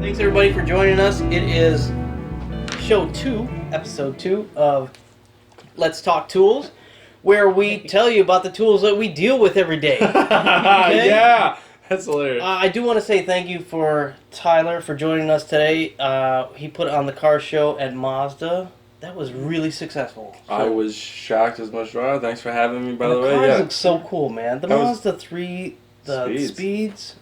Thanks everybody for joining us. It is show 2, episode 2 of Let's Talk Tools, where we tell you about the tools that we deal with every day. Okay? Yeah, that's hilarious. I do want to say thank you for Tyler for joining us today. He put on the car show at Mazda. That was really successful. So, I was shocked as much. Thanks for having me, by the way. cars Yeah. look so cool, man. The Mazda 3, the speeds,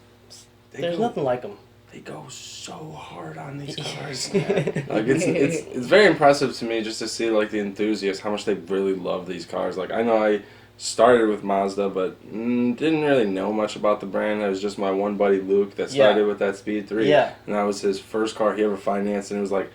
there's nothing like them. They go so hard on these cars. Like it's very impressive to me just to see like the enthusiasts, how much they really love these cars. Like I know I started with Mazda, but didn't really know much about the brand. It was just my one buddy Luke that started with that Speed 3. Yeah. And that was his first car he ever financed, and it was like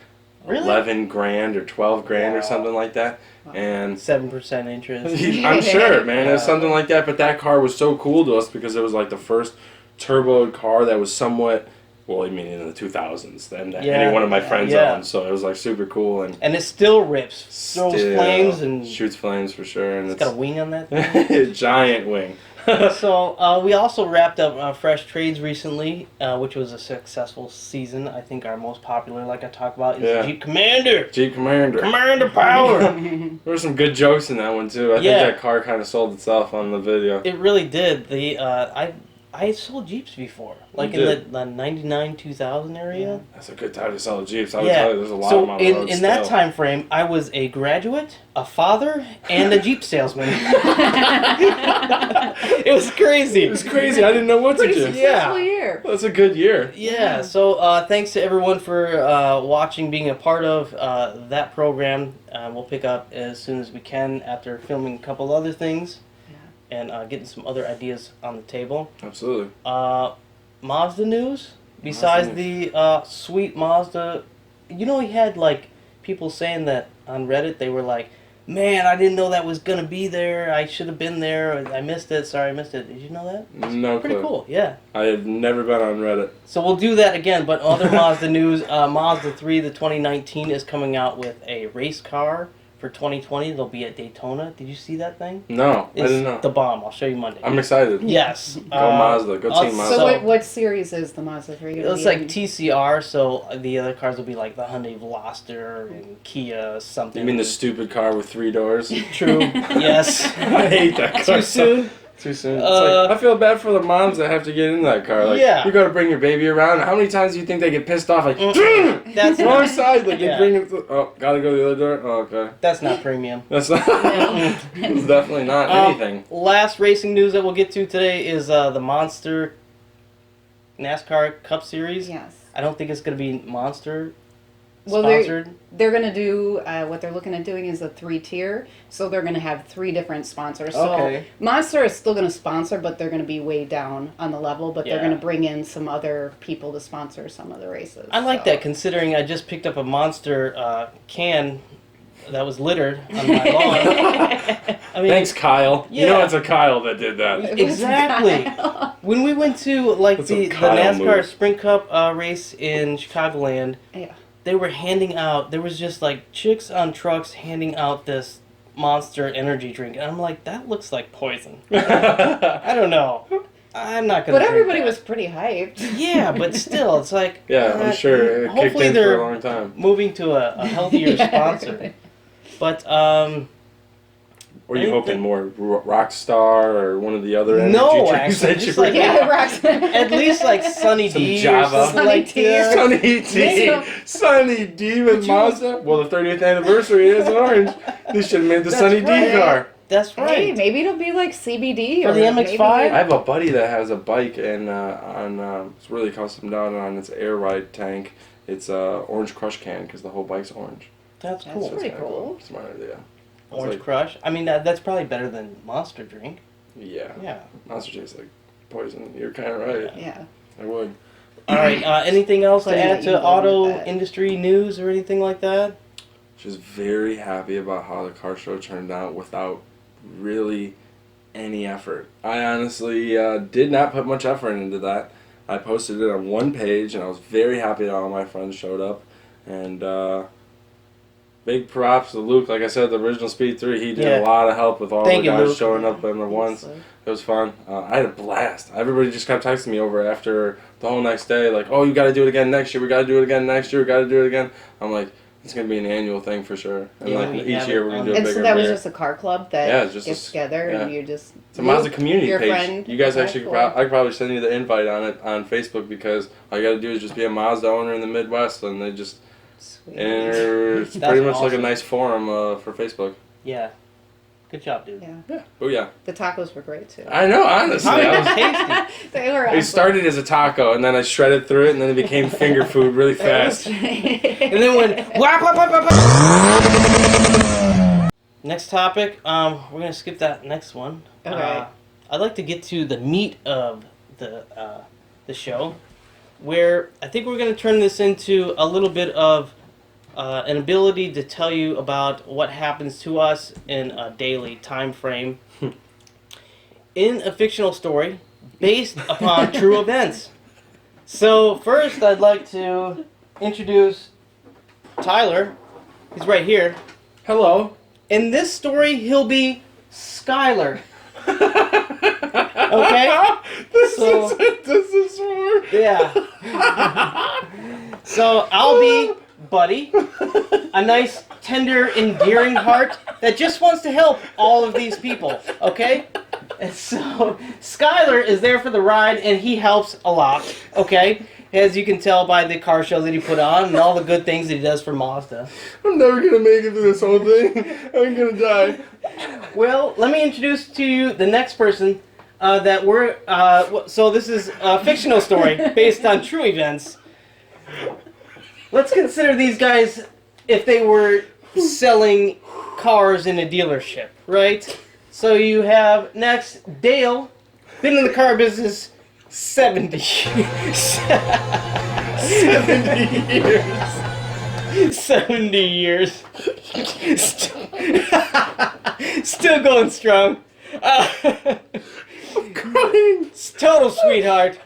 Really? 11 grand or 12 grand or something like that. And 7% interest. I'm sure, man. It was something like that. But that car was so cool to us because it was like the first turboed car that was somewhat, well, I mean, in the 2000s. That any one of my friends owned. So it was like super cool. And it still rips. Throws flames and shoots flames for sure. And it's got a wing on that thing. Giant wing. So we also wrapped up Fresh Trades recently, which was a successful season. I think our most popular, like I talked about, is Jeep Commander. Jeep Commander. Commander Power. There were some good jokes in that one too. I think that car kind of sold itself on the video. It really did. I sold Jeeps before, like in the 99, 2000 area. That's a good time to sell Jeeps. I would tell you, there's a lot of them on the road in that time frame, I was a graduate, a father, and a Jeep salesman. It was crazy. It was crazy. I didn't know what to do. Successful year. That's a good year. Yeah. So thanks to everyone for watching, being a part of that program. We'll pick up as soon as we can after filming a couple other things. And getting some other ideas on the table. Absolutely. Mazda news? Besides the sweet Mazda, you know, he had like people saying that on Reddit. They were like, "Man, I didn't know that was gonna be there. I should have been there. I missed it. Sorry, I missed it." Did you know that? No Pretty clue. cool. Yeah. I have never been on Reddit. So we'll do that again. But other Mazda news: Mazda 3, the 2019, is coming out with a race car. For 2020, they'll be at Daytona. Did you see that thing? No, I didn't know. The bomb. I'll show you Monday. I'm excited. Yes. Go Mazda. Go Team Mazda. So what series is the Mazda 3? It's like TCR, so the other cars will be like the Hyundai Veloster and Kia something. You mean the stupid car with 3 doors? True. Yes. I hate that car. Too soon? Too soon. It's like, I feel bad for the moms that have to get in that car. Like, you got to bring your baby around. How many times do you think they get pissed off? Like, that's wrong side. Like, they bring it. Gotta go to the other door. Oh, okay. That's not premium. That's not. It's definitely not anything. Last racing news that we'll get to today is the Monster NASCAR Cup Series. Yes. I don't think it's going to be Monster. Well, sponsored. they're going to do, what they're looking at doing is a 3-tier, so they're going to have 3 different sponsors. So Monster is still going to sponsor, but they're going to be way down on the level, but they're going to bring in some other people to sponsor some of the races. I like that, considering I just picked up a Monster can that was littered on my lawn. I mean, thanks, Kyle. Yeah. You know it's a Kyle that did that. Exactly. When we went to like the NASCAR Sprint Cup race in Chicagoland, they were handing out, there was just like chicks on trucks handing out this Monster energy drink. And I'm like, that looks like poison. I don't know. I'm not going to But everybody was pretty hyped. Yeah, but still, it's like... I'm sure it kicked in for a long time. Moving to a healthier sponsor. Right. But, Were you hoping more Rockstar or one of the other energy drinks actually, that you just like, at least like Sunny D Java. or something like that. Sunny D with Mazda. Well, the 30th anniversary is orange. They should have made the Sunny D car. That's right. Hey, maybe it'll be like CBD or the MX-5. I have a buddy that has a bike and it's really custom out on its air ride tank. It's orange crush can because the whole bike's orange. That's cool. That's pretty cool. Smart idea. Orange Crush. I mean, that's probably better than Monster drink. Yeah. Yeah. Monster tastes like poison. You're kind of right. Yeah. I would. All right. Anything else to add to auto industry news or anything like that? Just very happy about how the car show turned out without really any effort. I honestly did not put much effort into that. I posted it on one page, and I was very happy that all my friends showed up. And big props to Luke. Like I said, the original Speed 3, he did a lot of help with all the guys showing up in the ones. It was fun. I had a blast. Everybody just kept texting me over after the whole next day, like, oh, you got to do it again next year. We got to do it again next year. We got to do it again. I'm like, it's going to be an annual thing for sure. And each year we're going to do it bigger. And so that was just a car club that gets together and you just... It's a Mazda community page. Friend. You guys actually I could probably send you the invite on it on Facebook because all you got to do is just be a Mazda owner in the Midwest and they just... Sweet. And it's pretty much like a nice forum for Facebook. Yeah. Good job, dude. Yeah. Oh, yeah. The tacos were great, too. I know, honestly. I was tasty. They were awesome. It started as a taco, and then I shredded through it, and then it became finger food really fast. And then went... Whap, whap, whap, whap, whap. Next topic. We're going to skip that next one. Okay. I'd like to get to the meat of the show, where I think we're going to turn this into a little bit of an ability to tell you about what happens to us in a daily time frame in a fictional story based upon true events. So first I'd like to introduce Tyler. He's right here. Hello. In this story, he'll be Skylar. Okay? This is for... Yeah. So I'll be Buddy, a nice, tender, endearing heart that just wants to help all of these people, okay? And so Skylar is there for the ride, and he helps a lot, okay? As you can tell by the car show that he put on and all the good things that he does for Mazda. I'm never going to make it through this whole thing. I'm going to die. Well, let me introduce to you the next person that we're... so this is a fictional story based on true events. Let's consider these guys if they were selling cars in a dealership, right? So you have next Dale, been in the car business 70 years. 70 years. Still going strong. I'm crying. Total sweetheart.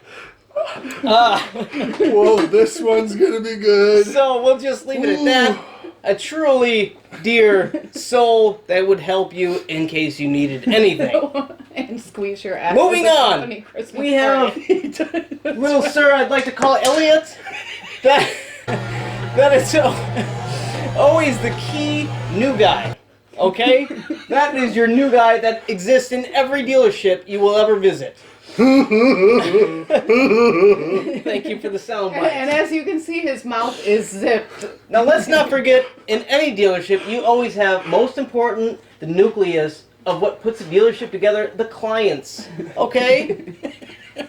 Whoa, this one's gonna be good. So we'll just leave it at that. A truly dear soul that would help you in case you needed anything. And squeeze your ass. Moving on, we have little sir I'd like to call Elliot. That is always the key new guy. Okay? That is your new guy that exists in every dealership you will ever visit. Thank you for the sound bite. And as you can see, his mouth is zipped. Now let's not forget, in any dealership, you always have, most important, the nucleus of what puts a dealership together, the clients. Okay? I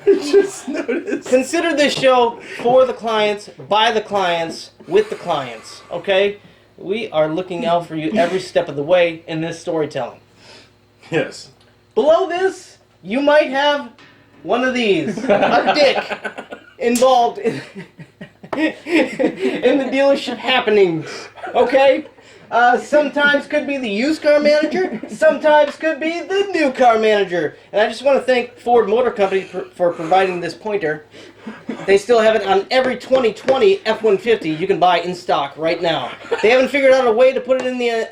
just noticed. Consider this show for the clients, by the clients, with the clients. Okay? We are looking out for you every step of the way in this storytelling. Yes. Below this, you might have one of these, a dick, involved in the dealership happenings, okay? Sometimes could be the used car manager, sometimes could be the new car manager. And I just want to thank Ford Motor Company for providing this pointer. They still have it on every 2020 F-150 you can buy in stock right now. They haven't figured out a way to put it in the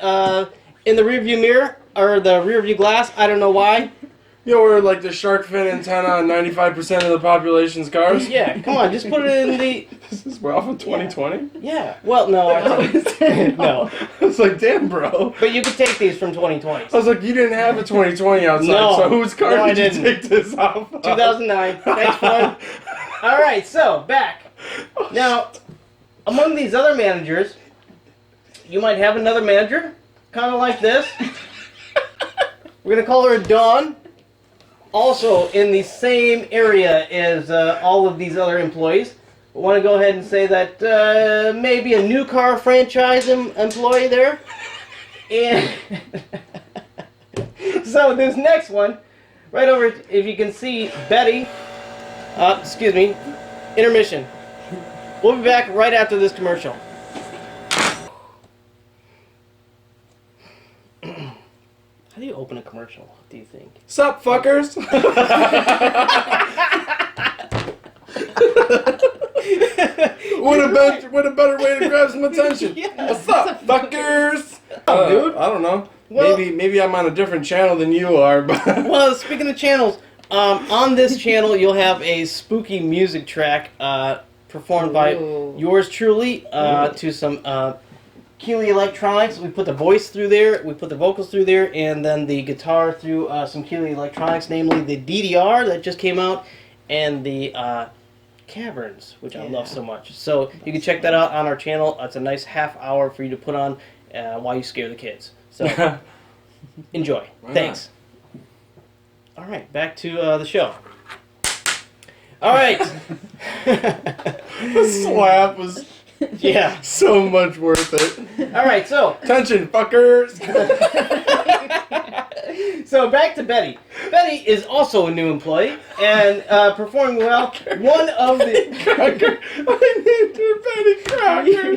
rearview mirror, or the rearview glass, I don't know why. Or like the shark fin antenna on 95% of the population's cars? Yeah, come on, just put it in the... We're off of 2020? Yeah. Well, no. No. I was like, damn, bro. But you could take these from 2020. I was like, you didn't have a 2020 outside, no. So whose car did you take this off of? 2009. Thanks, Ford. All right, so, back. Now, among these other managers, you might have another manager, kind of like this. We're going to call her Dawn. Also in the same area as all of these other employees. I want to go ahead and say that maybe a new car franchise employee there. And so this next one, right over, if you can see, Betty, excuse me, intermission. We'll be back right after this commercial. How do you open a commercial, do you think? Sup, fuckers? What a better way to grab some attention. Yeah. What's up, fuckers? Dude, I don't know. Well, maybe I'm on a different channel than you are. But well, speaking of channels, on this channel you'll have a spooky music track performed by yours truly to some Keeley Electronics. We put the voice through there, we put the vocals through there, and then the guitar through some Keeley Electronics, namely the DDR that just came out, and the Caverns, which I love so much. So you can check that out on our channel. It's a nice half hour for you to put on while you scare the kids. So enjoy. Thanks. All right, back to the show. All right. The slap was so much worth it. All right, so attention, fuckers. So back to Betty. Betty is also a new employee and performing well. One of the Crocker. I named her Betty Crocker.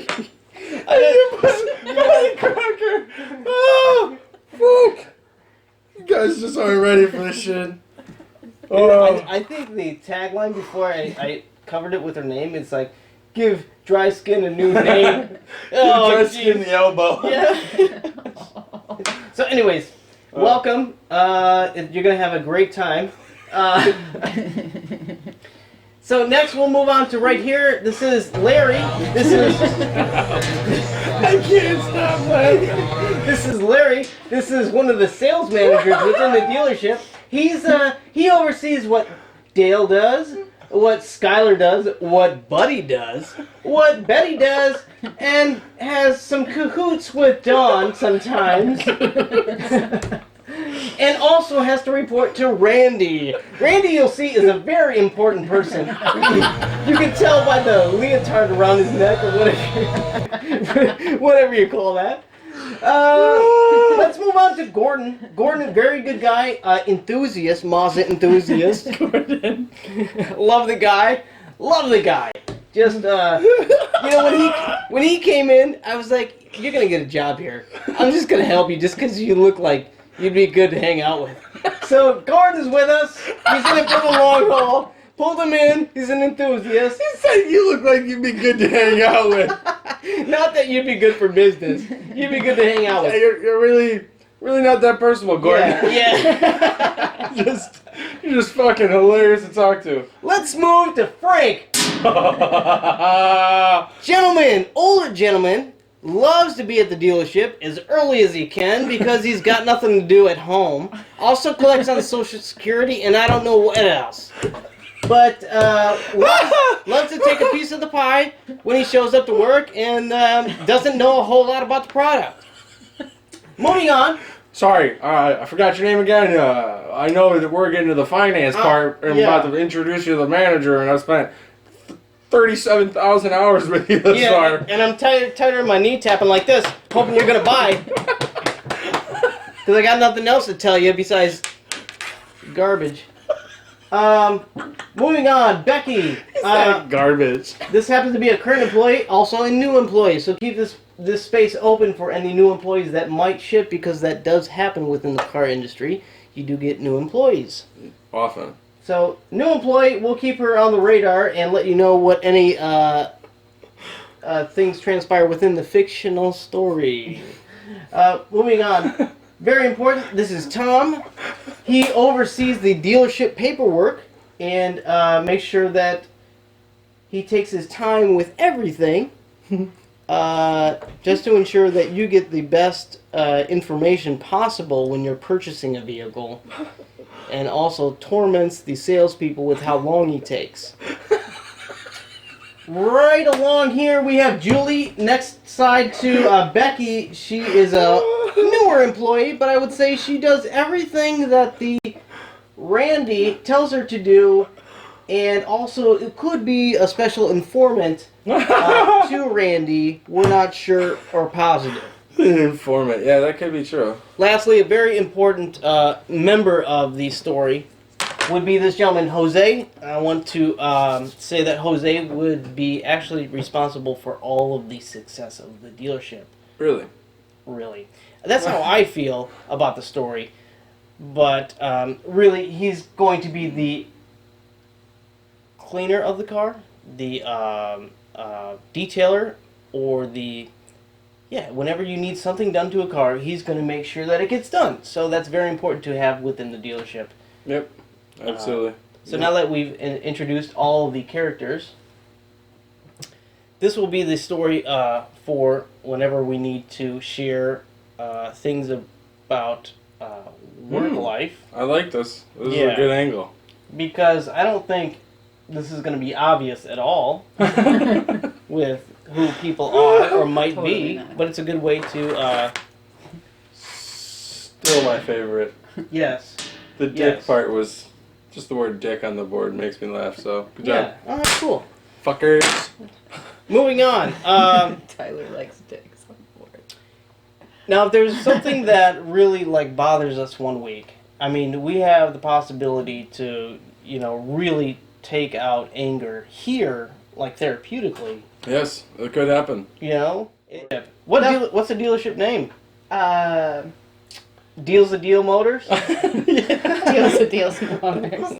Betty Crocker. Oh, fuck. You guys just aren't ready for this shit. Oh. I think the tagline before I covered it with her name is like, give dry skin a new name. Dry skin the elbow. Yeah. So anyways, welcome. You're going to have a great time. So next we'll move on to right here. This is Larry. This is... I can't stop laughing. This is Larry. This is one of the sales managers within the dealership. He oversees what Dale does, what Skylar does, what Buddy does, what Betty does, and has some cahoots with Dawn sometimes. And also has to report to Randy. Randy, you'll see, is a very important person. You can tell by the leotard around his neck or whatever you call that. Let's move on to Gordon. Gordon, a very good guy, enthusiast, Mazda enthusiast. Gordon. Love the guy. Love the guy. Just, you know, when he came in, I was like, you're going to get a job here. I'm just going to help you just because you look like you'd be good to hang out with. So, Gordon is with us. He's in it for the long haul. Pulled him in. He's an enthusiast. He said you look like you'd be good to hang out with. Not that you'd be good for business. You'd be good to hang out with. You're really not that personable, Gordon. Yeah. You're just fucking hilarious to talk to. Let's move to Frank. Gentleman, older gentleman, loves to be at the dealership as early as he can because he's got nothing to do at home. Also collects on Social Security and I don't know what else. But loves to take a piece of the pie when he shows up to work and doesn't know a whole lot about the product. Moving on. Sorry, I forgot your name again. I know that we're getting to the finance part and I'm about to introduce you to the manager, and I've spent 37,000 hours with you thus far. And I'm tighter in my knee tapping like this, hoping you're going to buy. Because I got nothing else to tell you besides garbage. Moving on, Becky. Garbage. This happens to be a current employee, also a new employee. So keep this space open for any new employees that might ship, because that does happen within the car industry. You do get new employees. Often. So, new employee, we'll keep her on the radar and let you know what any things transpire within the fictional story. Moving on. Very important, this is Tom. He oversees the dealership paperwork and makes sure that he takes his time with everything just to ensure that you get the best information possible when you're purchasing a vehicle, and also torments the salespeople with how long he takes. Right along here we have Julie. Next side to Becky. She is a newer employee, but I would say she does everything that the Randy tells her to do, and also it could be a special informant to Randy. We're not sure or positive. Informant, yeah, that could be true. Lastly, a very important member of the story would be this gentleman, Jose. I want to say that Jose would be actually responsible for all of the success of the dealership. Really? Really. That's how I feel about the story. But really, he's going to be the cleaner of the car, the detailer or whenever you need something done to a car, he's going to make sure that it gets done. So that's very important to have within the dealership. Yep, absolutely. Now that we've introduced all of the characters, this will be the story for whenever we need to share things about work life. I like this. This is a good angle. Because I don't think this is going to be obvious at all with who people are or might be, but it's a good way to... Still my favorite. Yes. The dick part was... Just the word dick on the board makes me laugh, so good job. Yeah, oh, that's cool. Fuckers. Moving on. Tyler likes dicks on the board. Now, if there's something that really bothers us one week, I mean, we have the possibility to, really take out anger here, therapeutically. Yes, it could happen. What's the dealership name? Deals the Deal Motors? Deals the Deals Motors.